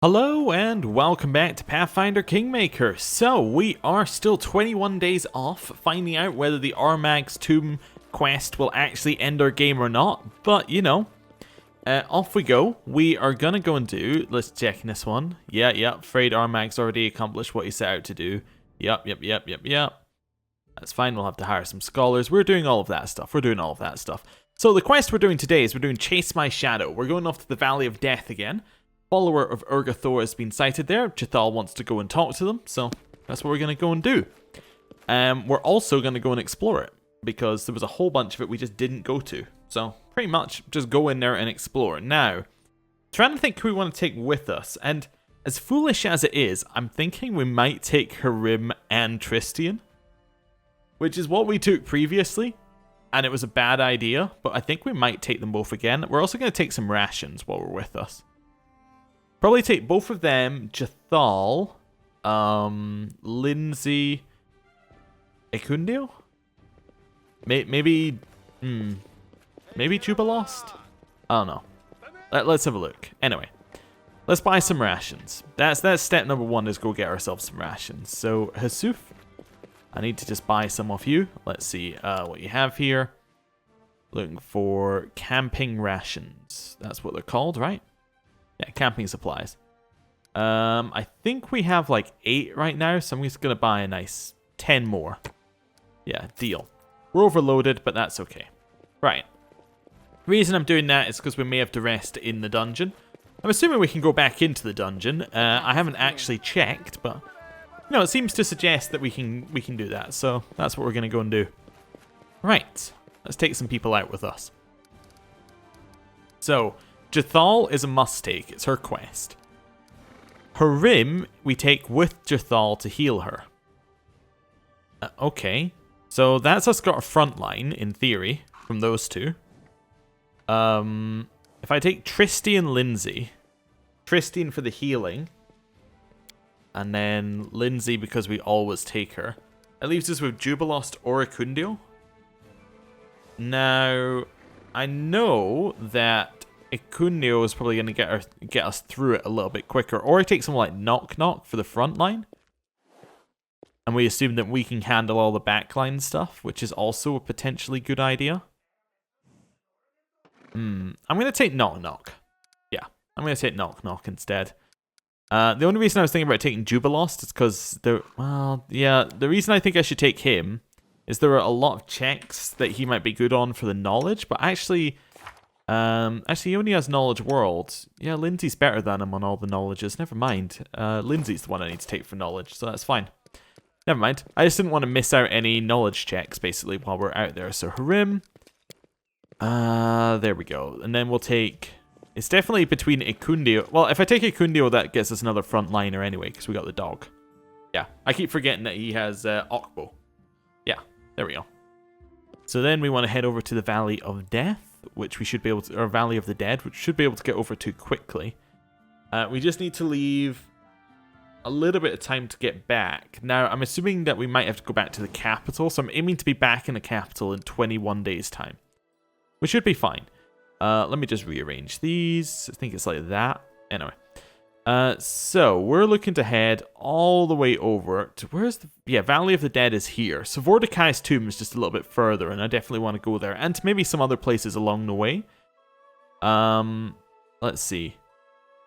Hello and welcome back to Pathfinder Kingmaker. So we are still 21 days off finding out whether the Armag's Tomb quest will actually end our game or not. But you know, off we go. We are gonna go and do, let's check this one. Yeah, afraid Armag's already accomplished what he set out to do. Yep. That's fine, we'll have to hire some scholars. We're doing all of that stuff. So the quest we're doing today is we're doing Chase My Shadow. We're going off to the Valley of Death again. Follower of Urgathor has been sighted there. Jethal wants to go and talk to them, so that's what we're going to go and do. We're also going to go and explore it, because there was a whole bunch of it we just didn't go to. So, pretty much, just go in there and explore. Now, trying to think who we want to take with us, and as foolish as it is, I'm thinking we might take Harim and Tristian, which is what we took previously, and it was a bad idea, but I think we might take them both again. We're also going to take some rations while we're with us. Probably take both of them, Jethal, Lindsay, Ecundio? Maybe Jubalost? I don't know. Let's have a look. Anyway, let's buy some rations. That's step number one, is go get ourselves some rations. So, Hasuf, I need to just buy some off you. Let's see what you have here. Looking for camping rations. That's what they're called, right? Yeah, camping supplies. I think we have like 8 right now, so I'm just going to buy a nice 10 more. Yeah, deal. We're overloaded, but that's okay. Right. The reason I'm doing that is because we may have to rest in the dungeon. I'm assuming we can go back into the dungeon. I haven't actually checked, but you know, it seems to suggest that we can do that, so that's what we're going to go and do. Right. Let's take some people out with us. So, Jethal is a must-take. It's her quest. Harim, we take with Jethal to heal her. Okay. So that's us got a front line, in theory, from those two. If I take Tristian Lindsay, Tristian for the healing, and then Lindsay because we always take her, it leaves us with Jubalost or Ecundio. Now, I know that Ecundio is probably going to get us through it a little bit quicker. Or I take someone like Knock Knock for the front line. And we assume that we can handle all the backline stuff, which is also a potentially good idea. I'm going to take Knock Knock. Yeah, I'm going to take Knock Knock instead. The only reason I was thinking about taking Jubalost is because the reason I think I should take him is there are a lot of checks that he might be good on for the knowledge, but actually he only has knowledge world. Yeah, Lindsay's better than him on all the knowledges. Never mind. Lindsay's the one I need to take for knowledge, so that's fine. Never mind. I just didn't want to miss out any knowledge checks, basically, while we're out there. So, Harim. There we go. And then we'll take... It's definitely between Ecundio. Well, if I take Ecundio, that gets us another frontliner anyway, because we got the dog. Yeah, I keep forgetting that he has Okbo. Yeah, there we go. So then we want to head over to the Valley of Death, which we should be able to, or Valley of the Dead, which should be able to get over to quickly. We just need to leave a little bit of time to get back. Now, I'm assuming that we might have to go back to the capital, so I'm aiming to be back in the capital in 21 days' time. We should be fine. Let me just rearrange these. I think it's like that. Anyway. So, we're looking to head all the way over to, where's the... Yeah, Valley of the Dead is here. So, Vordakai's tomb is just a little bit further, and I definitely want to go there. And maybe some other places along the way. Let's see.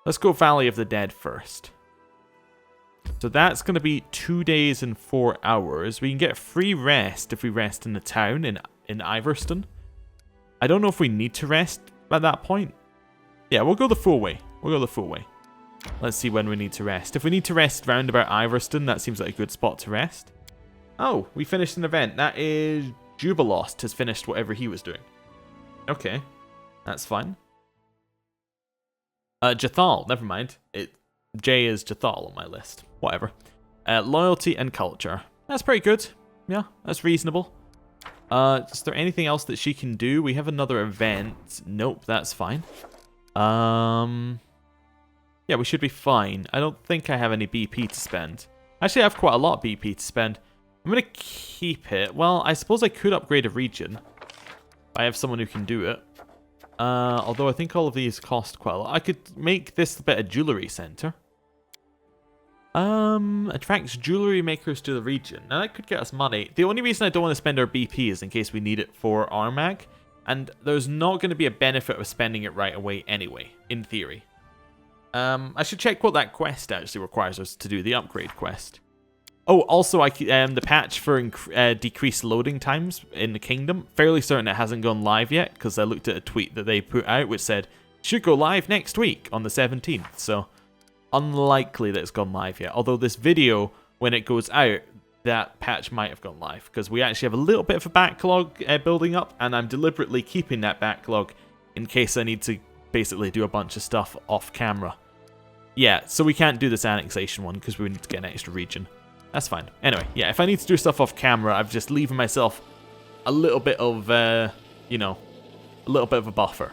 Let's go Valley of the Dead first. So, that's going to be 2 days and 4 hours. We can get free rest if we rest in the town in Iverston. I don't know if we need to rest at that point. Yeah, we'll go the full way. Let's see when we need to rest. If we need to rest round about Iverston, that seems like a good spot to rest. Oh, we finished an event. That is Jubalost has finished whatever he was doing. Okay, that's fine. Jethal, never mind. J is Jethal on my list. Whatever. Loyalty and culture. That's pretty good. Yeah, that's reasonable. Is there anything else that she can do? We have another event. Nope, that's fine. Yeah, we should be fine. I don't think I have any BP to spend. Actually, I have quite a lot of BP to spend. I'm going to keep it. Well, I suppose I could upgrade a region. I have someone who can do it. Although I think all of these cost quite a lot. I could make this a bit of jewelry center. Attracts jewelry makers to the region. Now that could get us money. The only reason I don't want to spend our BP is in case we need it for Armag. And there's not going to be a benefit of spending it right away anyway, in theory. I should check what that quest actually requires us to do, the upgrade quest. Oh, also, the patch for decreased loading times in the kingdom. Fairly certain it hasn't gone live yet, because I looked at a tweet that they put out which said, should go live next week on the 17th. So, unlikely that it's gone live yet. Although this video, when it goes out, that patch might have gone live, because we actually have a little bit of a backlog building up, and I'm deliberately keeping that backlog in case I need to basically do a bunch of stuff off camera. Yeah, so we can't do this annexation one, because we need to get an extra region. That's fine. Anyway, yeah, if I need to do stuff off camera, I've just leaving myself a little bit of, you know, a little bit of a buffer.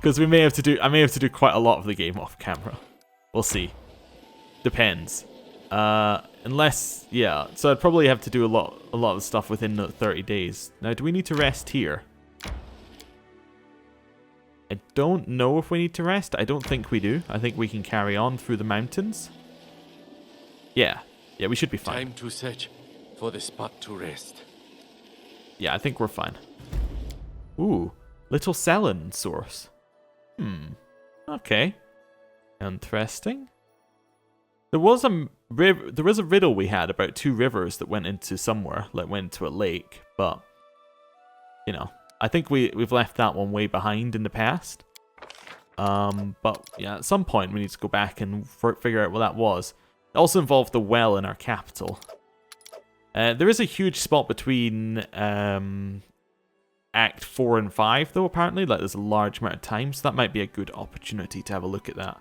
Because I may have to do quite a lot of the game off camera. We'll see. Depends. Unless, yeah, so I'd probably have to do a lot of stuff within the 30 days. Now, do we need to rest here? I don't know if we need to rest. I don't think we do. I think we can carry on through the mountains. Yeah. Yeah, we should be fine. Time to search for the spot to rest. Yeah, I think we're fine. Ooh, little Selin source. Okay. Interesting. There was a riddle we had about 2 rivers that went into somewhere, like went into a lake, but you know, I think we've left that one way behind in the past. But yeah, at some point we need to go back and figure out what that was. It also involved the well in our capital. There is a huge spot between Act 4 and 5, though, apparently. Like, there's a large amount of time, so that might be a good opportunity to have a look at that.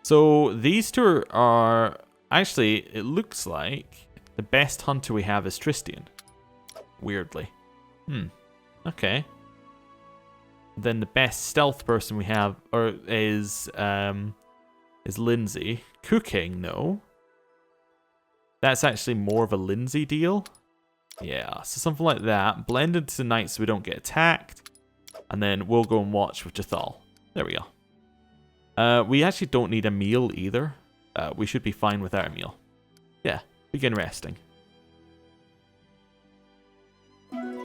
So, these two are... Actually, it looks like the best hunter we have is Tristian. Weirdly. Okay. Then the best stealth person we have is Lindsay. Cooking, no. That's actually more of a Lindsay deal. Yeah, so something like that. Blend into the night so we don't get attacked. And then we'll go and watch with Jathal. There we go. We actually don't need a meal either. We should be fine without a meal. Yeah, begin resting.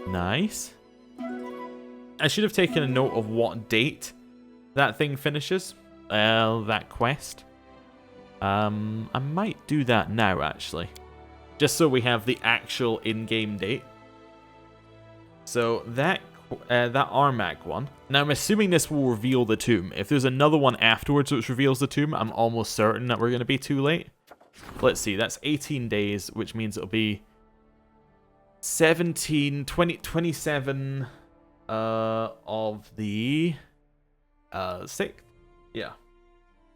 Nice. I should have taken a note of what date that thing finishes. That quest. I might do that now, actually. Just so we have the actual in-game date. So that Armag one. Now I'm assuming this will reveal the tomb. If there's another one afterwards which reveals the tomb, I'm almost certain that we're going to be too late. Let's see, that's 18 days, which means it'll be 27 of the 6th. Yeah,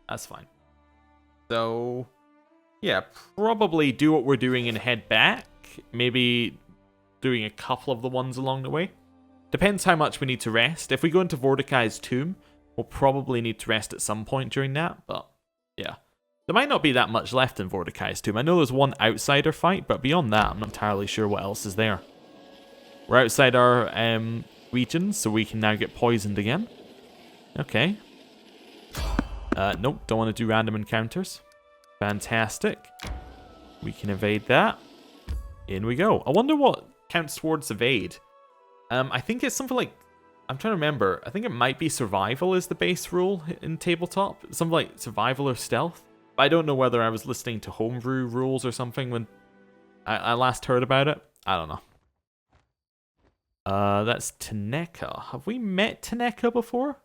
that's fine. So, yeah, probably do what we're doing and head back. Maybe doing a couple of the ones along the way. Depends how much we need to rest. If we go into Mordecai's tomb, we'll probably need to rest at some point during that. But, yeah. There might not be that much left in Mordecai's tomb. I know there's one outsider fight, but beyond that, I'm not entirely sure what else is there. We're outside our region, so we can now get poisoned again. Okay. Nope, don't want to do random encounters. Fantastic. We can evade that. In we go. I wonder what counts towards evade. I think it's something like... I'm trying to remember. I think it might be survival is the base rule in tabletop. Something like survival or stealth. But I don't know whether I was listening to homebrew rules or something when I last heard about it. I don't know. That's Taneka. Have we met Taneka before?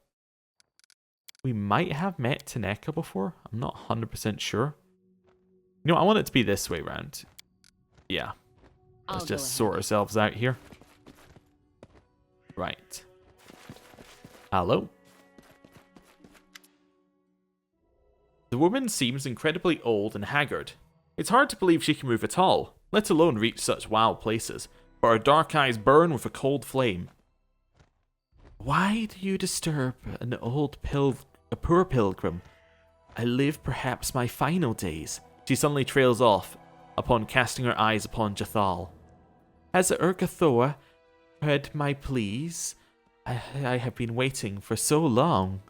We might have met Taneka before. I'm not 100% sure. You know, I want it to be this way round. Yeah. Let's just sort ourselves out here. Right. Hello. The woman seems incredibly old and haggard. It's hard to believe she can move at all, let alone reach such wild places, but her dark eyes burn with a cold flame. Why do you disturb a poor pilgrim? I live perhaps my final days. She suddenly trails off, upon casting her eyes upon Jathal. Has Urgathoa heard my pleas? I have been waiting for so long.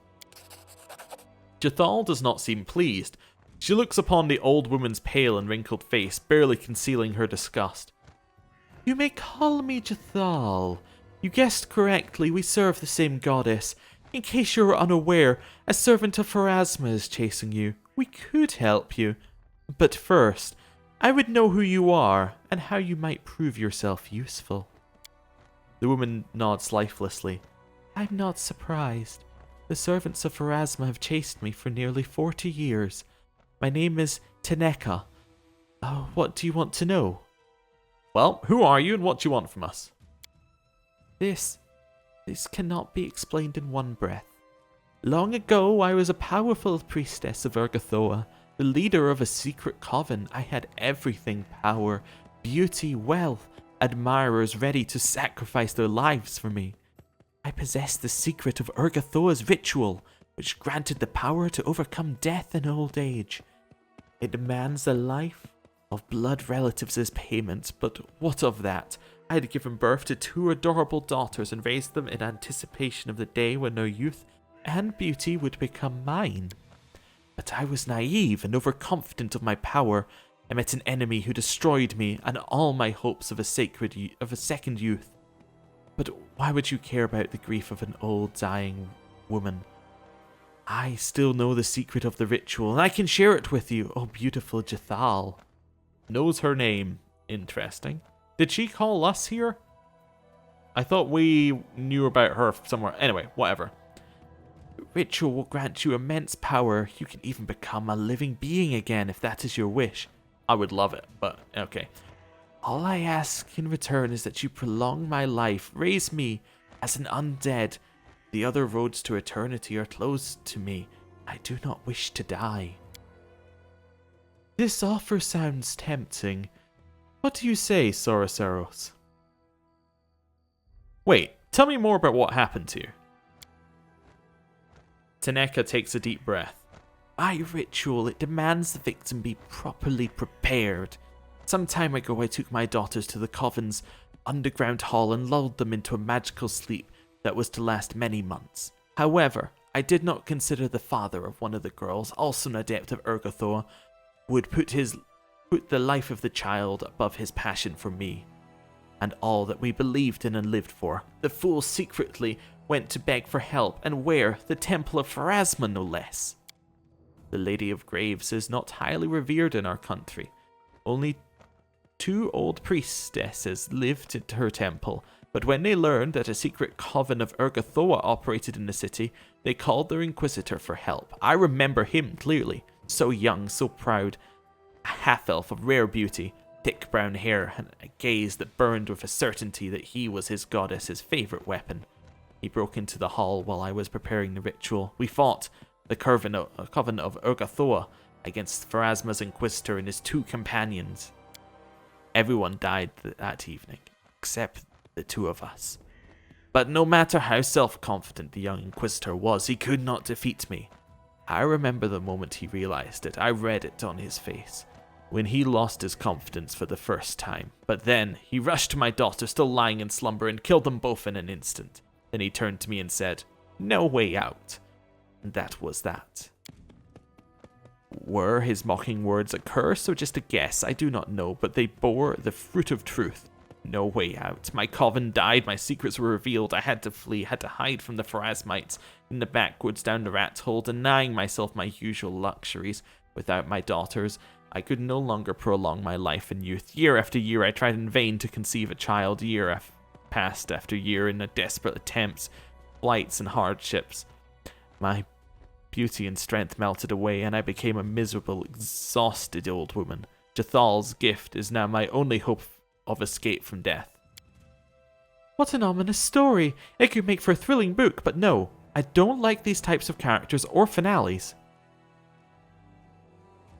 Jathal does not seem pleased, She looks upon the old woman's pale and wrinkled face, barely concealing her disgust. You may call me Jathal. You guessed correctly, we serve the same goddess. In case you are unaware, a servant of Pharasma is chasing you. We could help you. But first, I would know who you are, and how you might prove yourself useful. The woman nods lifelessly. I'm not surprised. The servants of Pharasma have chased me for nearly 40 years. My name is Taneka. What do you want to know? Well, who are you and what do you want from us? This cannot be explained in one breath. Long ago, I was a powerful priestess of Urgathoa, the leader of a secret coven. I had everything: power, beauty, wealth, admirers ready to sacrifice their lives for me. I possessed the secret of Urgathoa's ritual, which granted the power to overcome death and old age. It demands the life of blood relatives as payment, but what of that? I had given birth to 2 adorable daughters and raised them in anticipation of the day when their youth and beauty would become mine. But I was naive and overconfident of my power. I met an enemy who destroyed me and all my hopes of a second youth. But why would you care about the grief of an old dying woman? I still know the secret of the ritual, and I can share it with you, oh beautiful Jathal. Knows her name. Interesting. Did she call us here? I thought we knew about her somewhere. Anyway, whatever. The ritual will grant you immense power. You can even become a living being again if that is your wish. I would love it, but okay. All I ask in return is that you prolong my life, raise me as an undead. The other roads to eternity are closed to me. I do not wish to die. This offer sounds tempting. What do you say, Sorosaros? Wait, tell me more about what happened to you. Taneka takes a deep breath. My ritual, it demands the victim be properly prepared. Some time ago I took my daughters to the coven's underground hall and lulled them into a magical sleep that was to last many months. However, I did not consider the father of one of the girls, also an adept of Urgathoa, would put the life of the child above his passion for me, and all that we believed in and lived for. The fool secretly went to beg for help, and where? The temple of Pharasma, no less. The Lady of Graves is not highly revered in our country. Only 2 old priestesses lived at her temple, but when they learned that a secret coven of Urgathoa operated in the city, they called their inquisitor for help. I remember him clearly. So young, so proud. A half-elf of rare beauty, thick brown hair, and a gaze that burned with a certainty that he was his goddess's favourite weapon. He broke into the hall while I was preparing the ritual. We fought the coven of Urgathoa against Pharasma's inquisitor and his 2 companions. Everyone died that evening, except the 2 of us. But no matter how self-confident the young inquisitor was, he could not defeat me. I remember the moment he realized it. I read it on his face, when he lost his confidence for the first time. But then, he rushed to my daughter, still lying in slumber, and killed them both in an instant. Then he turned to me and said, "No way out." And that was that. Were his mocking words a curse or just a guess? I do not know, but they bore the fruit of truth. No way out. My coven died, my secrets were revealed, I had to flee, had to hide from the Pharasmites in the backwoods down the rat hole, denying myself my usual luxuries. Without my daughters, I could no longer prolong my life and youth. Year after year I tried in vain to conceive a child, passed after year in a desperate attempts, flights and hardships. My beauty and strength melted away, and I became a miserable, exhausted old woman. Jathal's gift is now my only hope of escape from death. What an ominous story! It could make for a thrilling book, but no, I don't like these types of characters or finales.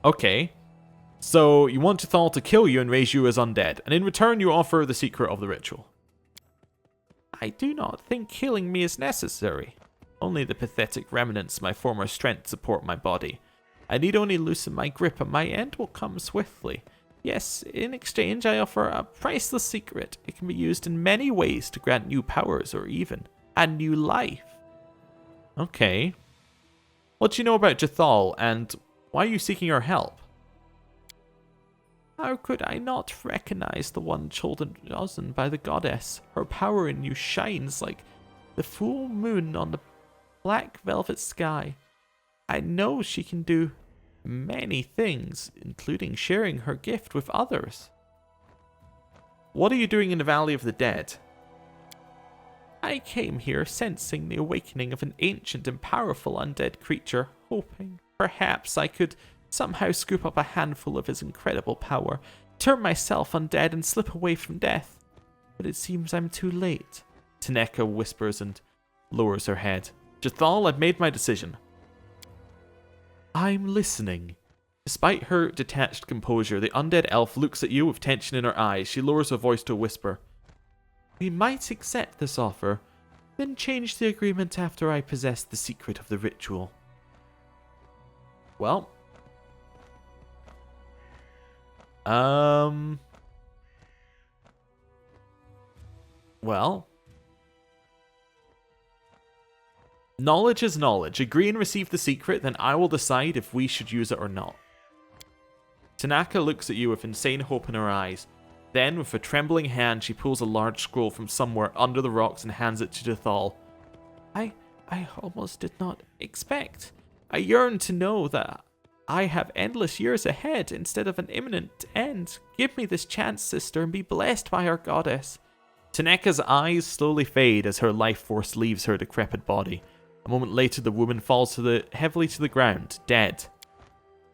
Okay, so you want Jathal to kill you and raise you as undead, and in return you offer the secret of the ritual. I do not think killing me is necessary. Only the pathetic remnants of my former strength support my body. I need only loosen my grip and my end will come swiftly. Yes, in exchange I offer a priceless secret. It can be used in many ways to grant new powers or even a new life. Okay. What do you know about Jathal, and Why are you seeking her help? How could I not recognize the one chosen by the goddess? Her power in you shines like the full moon on the black velvet sky. I know she can do many things, including sharing her gift with others. What are you doing in the Valley of the Dead? I came here sensing the awakening of an ancient and powerful undead creature, hoping perhaps I could somehow scoop up a handful of his incredible power, turn myself undead and slip away from death. But it seems I'm too late. Taneka whispers and lowers her head. Jathal, I've made my decision. I'm listening. Despite her detached composure, the undead elf looks at you with tension in her eyes. She lowers her voice to a whisper. We might accept this offer, then change the agreement after I possess the secret of the ritual. Well. Well. Knowledge is knowledge. Agree and receive the secret, then I will decide if we should use it or not. Tanaka looks at you with insane hope in her eyes. Then, with a trembling hand, she pulls a large scroll from somewhere under the rocks and hands it to Jathal. I almost did not expect. I yearn to know that I have endless years ahead instead of an imminent end. Give me this chance, sister, and be blessed by our goddess. Taneka's eyes slowly fade as her life force leaves her decrepit body. A moment later, the woman falls heavily to the ground, dead.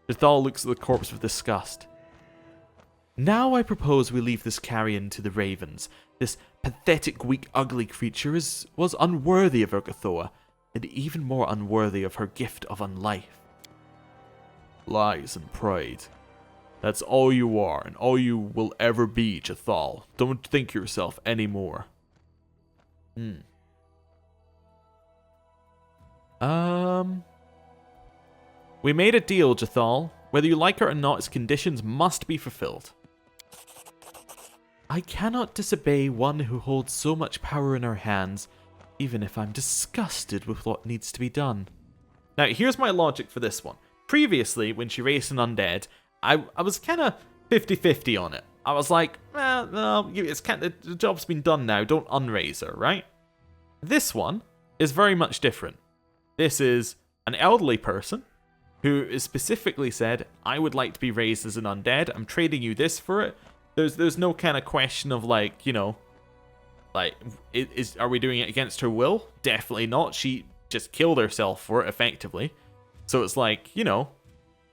Jathal looks at the corpse with disgust. Now I propose we leave this carrion to the ravens. This pathetic, weak, ugly creature was unworthy of Urgathoa, and even more unworthy of her gift of unlife. Lies and pride. That's all you are, and all you will ever be, Jathal. Don't think yourself any more. We made a deal, Jathal. Whether you like it or not, its conditions must be fulfilled. I cannot disobey one who holds so much power in her hands, even if I'm disgusted with what needs to be done. Now, here's my logic for this one. Previously, when she raised an undead, I was kind of 50-50 on it. I was like, no, the job's been done now, don't unraise her, right? This one is very much different. This is an elderly person who is specifically said, I would like to be raised as an undead, I'm trading you this for it. There's no kind of question of like, you know, like, are we doing it against her will? Definitely not. She just killed herself for it, effectively. So it's like, you know,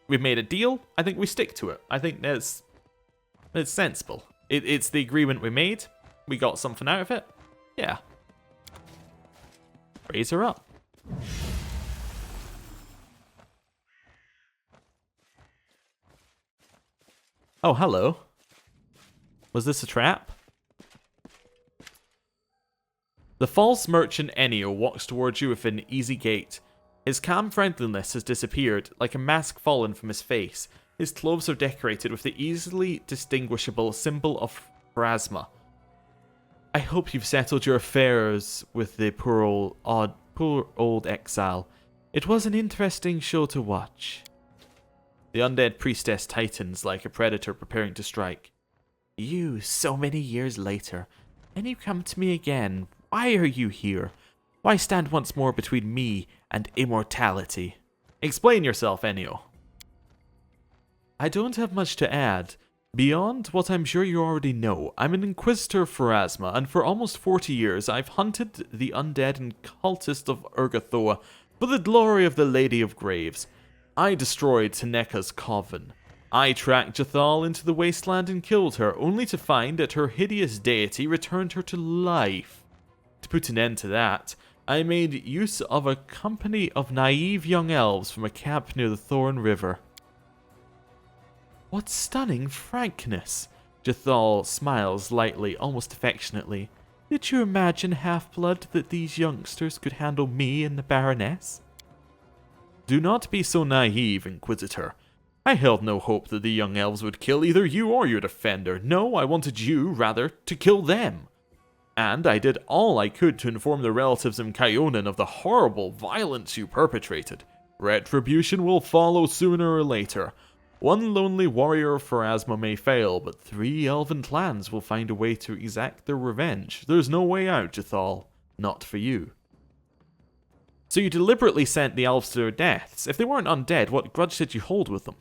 we've made a deal. I think we stick to it. I think it's sensible. It's the agreement we made. We got something out of it. Yeah. Raise her up. Oh, hello. Was this a trap? The false merchant Ennio walks towards you with an easy gait. His calm friendliness has disappeared, like a mask fallen from his face. His clothes are decorated with the easily distinguishable symbol of Pharasma. I hope you've settled your affairs with the poor old exile. It was an interesting show to watch. The undead priestess tightens like a predator preparing to strike. You, so many years later, and you come to me again. Why are you here? Why stand once more between me and immortality? Explain yourself, Ennio. I don't have much to add. Beyond what I'm sure you already know, I'm an Inquisitor of Pharasma, and for almost 40 years I've hunted the undead and cultists of Urgathoa for the glory of the Lady of Graves. I destroyed Taneka's coven. I tracked Jathal into the wasteland and killed her, only to find that her hideous deity returned her to life. To put an end to that, I made use of a company of naive young elves from a camp near the Thorn River. What stunning frankness! Jathal smiles lightly, almost affectionately. Did you imagine, Half-Blood, that these youngsters could handle me and the Baroness? Do not be so naive, Inquisitor. I held no hope that the young elves would kill either you or your defender. No, I wanted you, rather, to kill them. And I did all I could to inform the relatives in Kyonin of the horrible violence you perpetrated. Retribution will follow sooner or later. One lonely warrior of Pharasma may fail, but 3 elven clans will find a way to exact their revenge. There's no way out, Jathal. Not for you. So you deliberately sent the elves to their deaths. If they weren't undead, what grudge did you hold with them?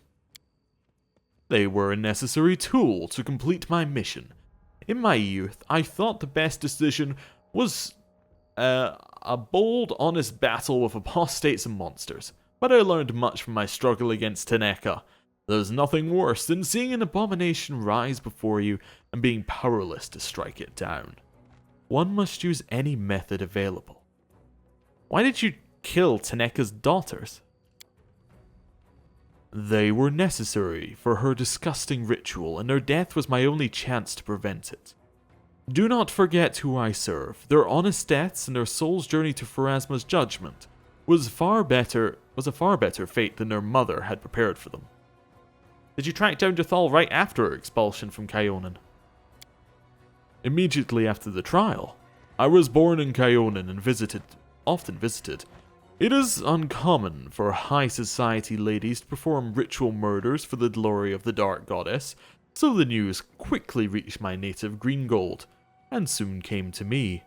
They were a necessary tool to complete my mission. In my youth, I thought the best decision was a bold, honest battle with apostates and monsters. But I learned much from my struggle against Teneka. There's nothing worse than seeing an abomination rise before you and being powerless to strike it down. One must use any method available. Why did you kill Teneka's daughters? They were necessary for her disgusting ritual, and their death was my only chance to prevent it. Do not forget who I serve. Their honest deaths and their soul's journey to Pharasma's judgment was a far better fate than their mother had prepared for them. Did you track down Jathal right after her expulsion from Kyonin? Immediately after the trial. I was born in Kyonin and often visited. It is uncommon for high society ladies to perform ritual murders for the glory of the Dark Goddess, so the news quickly reached my native Greengold, and soon came to me.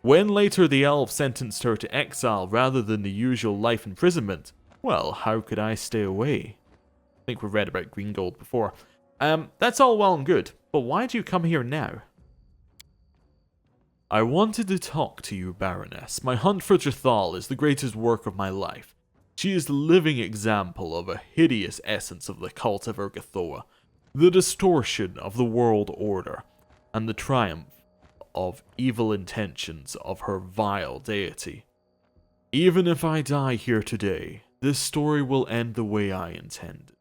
When later the elves sentenced her to exile rather than the usual life imprisonment, well, how could I stay away? I think we've read about Greengold before. That's all well and good, but why do you come here now? I wanted to talk to you, Baroness. My hunt for Jathal is the greatest work of my life. She is the living example of a hideous essence of the cult of Urgathoa, the distortion of the world order, and the triumph of evil intentions of her vile deity. Even if I die here today, this story will end the way I intend.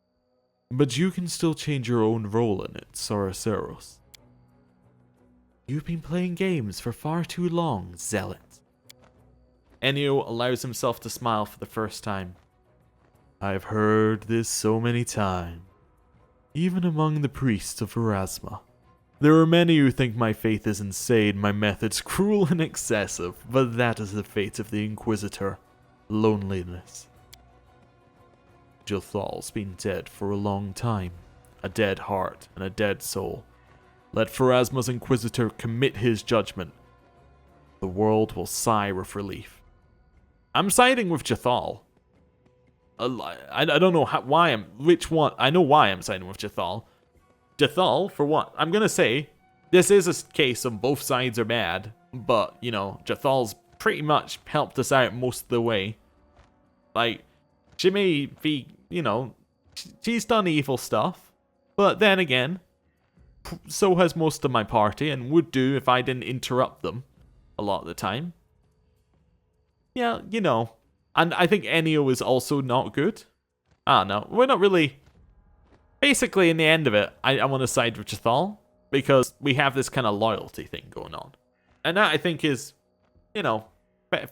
But you can still change your own role in it, Saraceros. You've been playing games for far too long, Zealot. Ennio allows himself to smile for the first time. I've heard this so many times, even among the priests of Pharasma. There are many who think my faith is insane, my methods cruel and excessive, but that is the fate of the Inquisitor. Loneliness. Jathal's been dead for a long time. A dead heart and a dead soul. Let Pharasma's Inquisitor commit his judgment. The world will sigh with relief. I'm siding with Jathal. I don't know which one. I know why I'm siding with Jathal. Jathal, for what? I'm gonna say, this is a case of both sides are bad, but, you know, Jathal's pretty much helped us out most of the way. Like, she may be, you know, she's done evil stuff, but then again, so has most of my party, and would do if I didn't interrupt them a lot of the time. Yeah, you know. And I think Ennio is also not good. I don't know. We're not really... Basically, in the end of it, I want to side with Jathal, because we have this kind of loyalty thing going on. And that, I think, is, you know,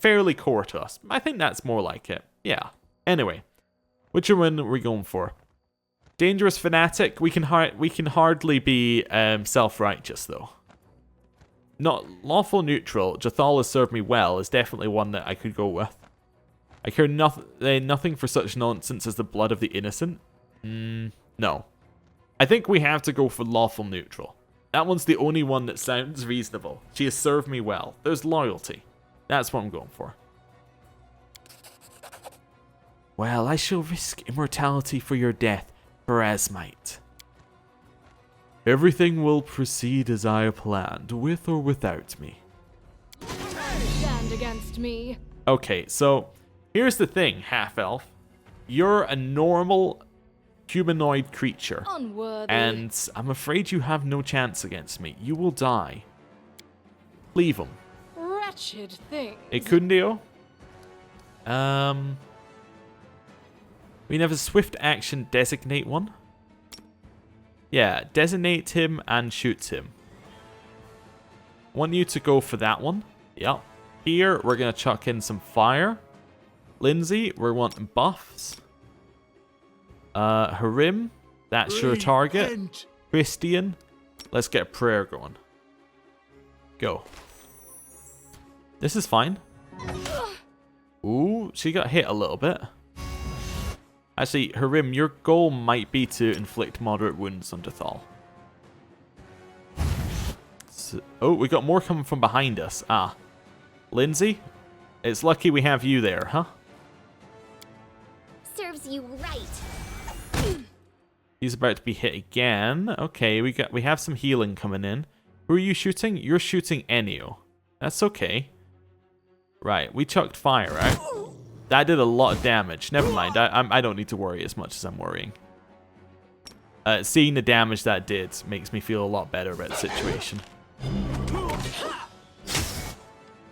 fairly core to us. I think that's more like it. Yeah. Anyway, which one are we going for? Dangerous fanatic. We can hardly be self-righteous though. Not lawful neutral. Jathal has served me well is definitely one that I could go with. I care nothing for such nonsense as the blood of the innocent. No. I think we have to go for lawful neutral. That one's the only one that sounds reasonable. She has served me well. There's loyalty. That's what I'm going for. Well, I shall risk immortality for your death, Pharasmite. Everything will proceed as I planned, with or without me. Stand against me. Okay, so here's the thing, half-elf. You're a normal humanoid creature. Unworthy. And I'm afraid you have no chance against me. You will die. Leave him. Wretched things. Ekundio. We have a swift action designate one. Yeah, designate him and shoot him. Want you to go for that one. Yep. Here, we're going to chuck in some fire. Lindsay, we're wanting buffs. Harim, that's your target. Christian, let's get a prayer going. Go. This is fine. Ooh, she got hit a little bit. Actually, Harim, your goal might be to inflict moderate wounds on Jathal. So, oh, we got more coming from behind us. Ah. Lindsay, it's lucky we have you there, huh? Serves you right. He's about to be hit again. Okay, we have some healing coming in. Who are you shooting? You're shooting Enio. That's okay. Right, we chucked fire out. That did a lot of damage. Never mind, I don't need to worry as much as I'm worrying. Seeing the damage that did makes me feel a lot better about the situation.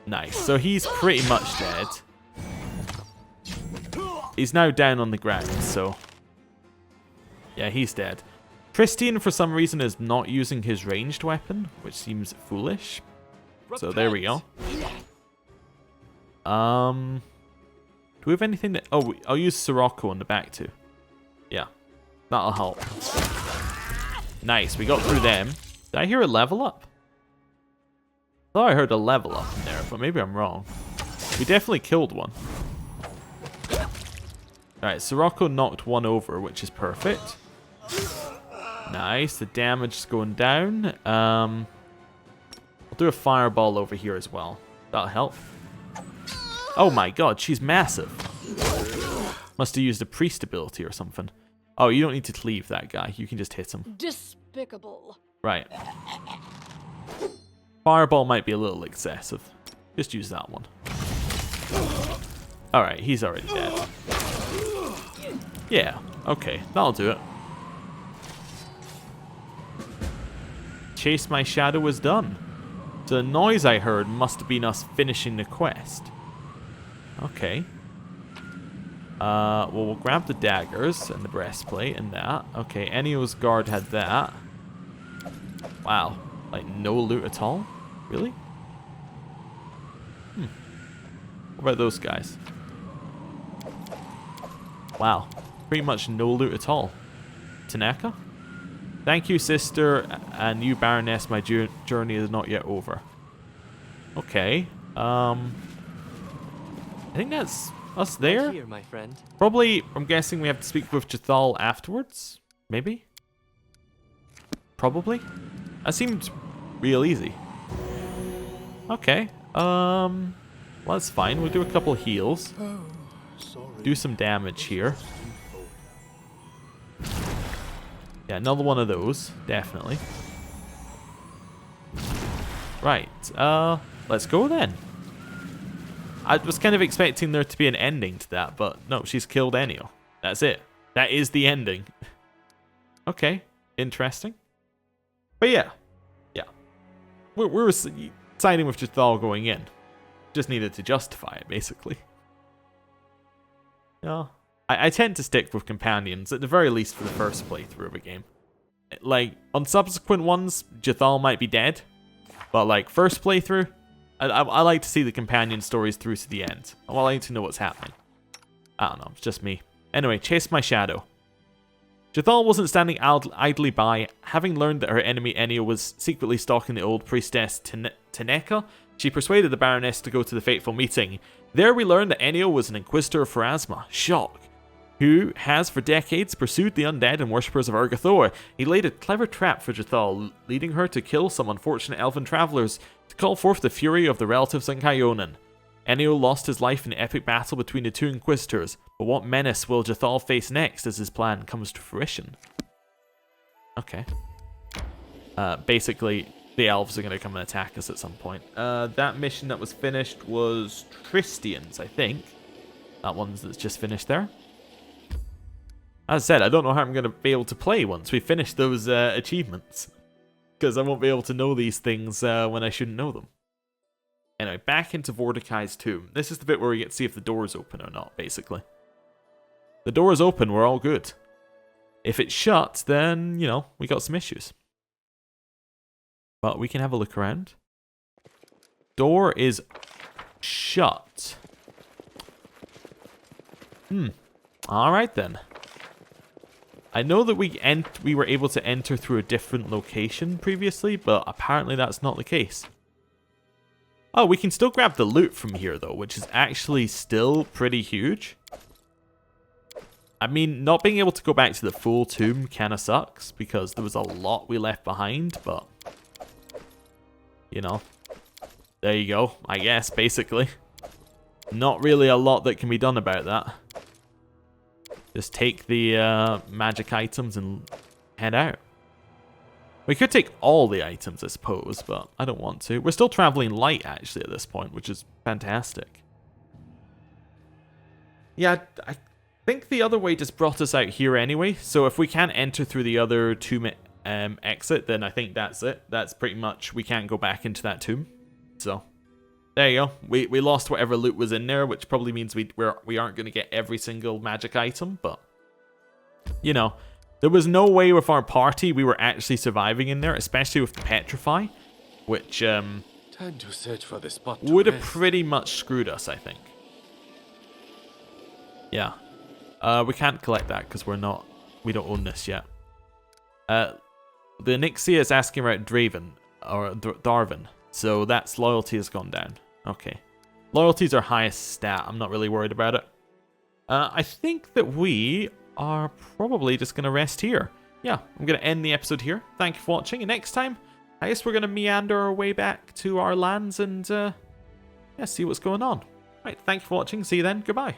Nice, so he's pretty much dead. He's now down on the ground, so... yeah, he's dead. Christian, for some reason, is not using his ranged weapon, which seems foolish. So there we go. Do we have anything that... oh, I'll use Sirocco on the back too. Yeah, that'll help. Nice, we got through them. Did I hear a level up? I thought I heard a level up in there, but maybe I'm wrong. We definitely killed one. Alright, Sirocco knocked one over, which is perfect. Nice, the damage is going down. I'll do a fireball over here as well. That'll help. Oh my god, she's massive. Must have used a priest ability or something. Oh, you don't need to cleave that guy. You can just hit him. Despicable. Right. Fireball might be a little excessive. Just use that one. Alright, he's already dead. Yeah, okay, that'll do it. Chase My Shadow is done. So the noise I heard must have been us finishing the quest. Okay. Well, we'll grab the daggers and the breastplate and that. Okay, Enio's guard had that. Wow. Like, no loot at all? Really? What about those guys? Wow. Pretty much no loot at all. Tanaka? Thank you, sister, and you, Baroness, my journey is not yet over. Okay. I think that's us there. Here, my friend. Probably, I'm guessing we have to speak with Jathal afterwards? Maybe? Probably? That seemed real easy. Okay. Well, that's fine. We'll do a couple heals. Do some damage here. Yeah, another one of those. Definitely. Right. Let's go then. I was kind of expecting there to be an ending to that, but no, she's killed Enio. That's it. That is the ending. Okay. Interesting. But yeah. Yeah. We were siding with Jathal going in. Just needed to justify it, basically. Yeah. I tend to stick with companions, at the very least for the first playthrough of a game. Like, on subsequent ones, Jathal might be dead. But, like, first playthrough, I like to see the companion stories through to the end. I like to know what's happening. I don't know, it's just me. Anyway, Chase My Shadow. Jathal wasn't standing idly by. Having learned that her enemy Enio was secretly stalking the old priestess Taneka, she persuaded the Baroness to go to the fateful meeting. There we learned that Enio was an Inquisitor of Pharasma. Shock. Who has for decades pursued the undead and worshippers of Urgathor. He laid a clever trap for Jathal, leading her to kill some unfortunate elven travelers to call forth the fury of the relatives in Kyonan. Enio lost his life in the epic battle between the two Inquisitors, but what menace will Jathal face next as his plan comes to fruition? Okay. Basically, the elves are going to come and attack us at some point. That mission that was finished was Tristian's, I think. That one's that's just finished there. As I said, I don't know how I'm going to be able to play once we finish those achievements. Because I won't be able to know these things when I shouldn't know them. Anyway, back into Mordecai's tomb. This is the bit where we get to see if the door is open or not, basically. The door is open, we're all good. If it's shut, then, you know, we got some issues. But we can have a look around. Door is shut. Alright then. I know that we were able to enter through a different location previously, but apparently that's not the case. Oh, we can still grab the loot from here though, which is actually still pretty huge. I mean, not being able to go back to the full tomb kind of sucks, because there was a lot we left behind, but, you know, there you go, I guess, basically. Not really a lot that can be done about that. Just take the magic items and head out. We could take all the items, I suppose, but I don't want to. We're still traveling light, actually, at this point, which is fantastic. Yeah, I think the other way just brought us out here anyway, so if we can't enter through the other tomb exit, then I think that's it. That's pretty much, we can't go back into that tomb. So, there you go. We lost whatever loot was in there, which probably means we aren't going to get every single magic item, but, you know, there was no way with our party we were actually surviving in there, especially with the Petrify, which Time to search for the spot to would have rest. pretty much screwed us, I think. Yeah. We can't collect that because we don't own this yet. The Nixia is asking about Draven, or Darvin, so that's loyalty has gone down. Okay. Loyalty's our highest stat, I'm not really worried about it. I think that we are probably just going to rest here. Yeah, I'm going to end the episode here. Thank you for watching, and next time, I guess we're going to meander our way back to our lands and, yeah, see what's going on. Right, thank you for watching, see you then, goodbye.